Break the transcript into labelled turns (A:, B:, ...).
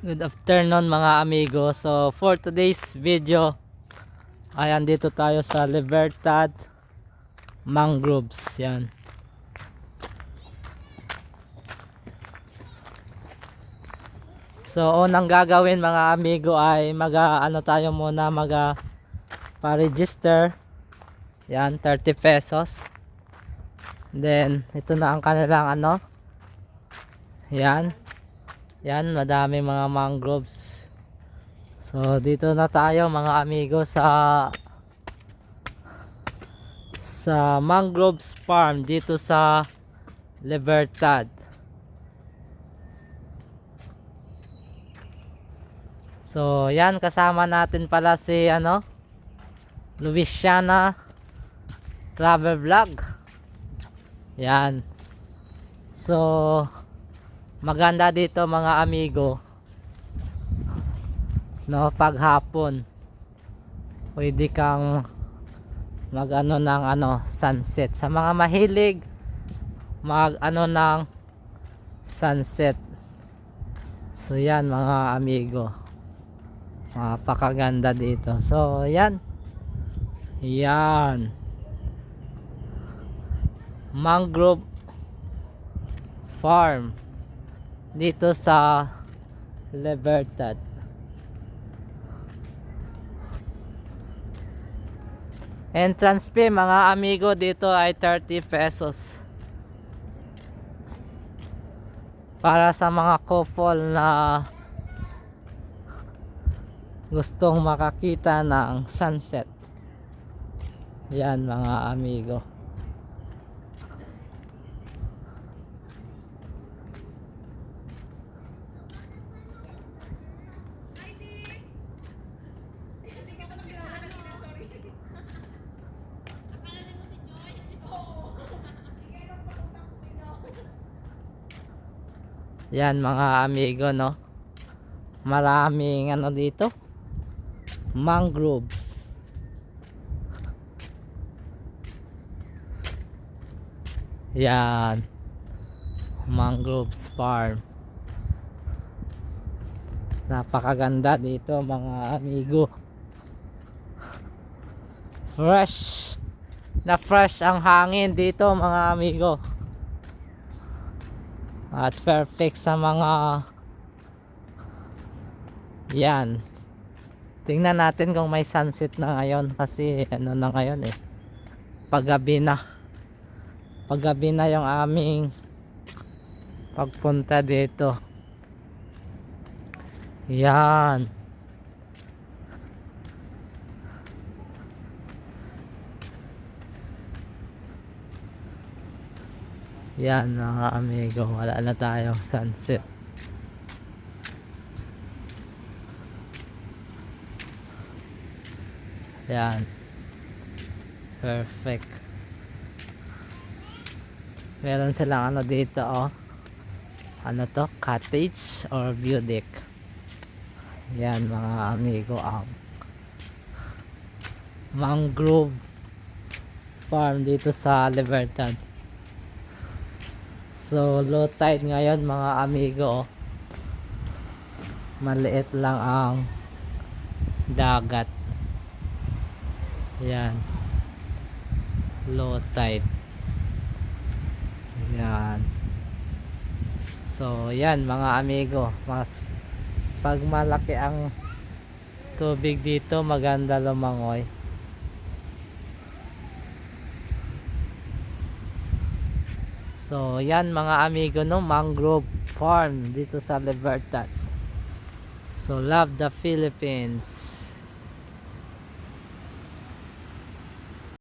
A: Good afternoon mga amigo. So for today's video ay andito tayo sa Libertad Mangroves. Yan. So unang gagawin mga amigo ay tayo muna pa-register. Yan, 30 pesos. Then ito na ang kanilang Yan. Yan, madaming mga mangroves. So dito na tayo mga amigo sa Mangroves Farm dito sa Libertad. So yan, kasama natin pala si Luisiana Travel Vlog. Yan. So maganda dito mga amigo, no, paghapon pwede kang ng sunset. Sa mga mahilig ng sunset, so yan mga amigo, napakaganda dito. So yan Mangrove Farm dito sa Libertad. Entrance fee mga amigo dito ay 30 pesos. Para sa mga couple na gustong makakita ng sunset. Yan mga amigo. Yan mga amigo, no, maraming dito mangroves. Yan, Mangroves Farm. Napakaganda dito mga amigo. Fresh ang hangin dito mga amigo. At perfect sa mga yan. Tingnan natin kung may sunset na ngayon, kasi na ngayon paggabi na yung aming pagpunta dito. Yan. Yan mga amigo, wala na tayong sunset. Yan, perfect. Meron silang dito cottage or view deck. Yan mga amigo, ang Mangrove Farm dito sa Libertad. So low tide ngayon mga amigo, maliit lang ang dagat. Yan, low tide. Yan. So yan mga amigo, mas pag malaki ang tubig dito, maganda lumangoy. So yan mga amigo, no, Mangrove Farm dito sa Libertad. So love the Philippines.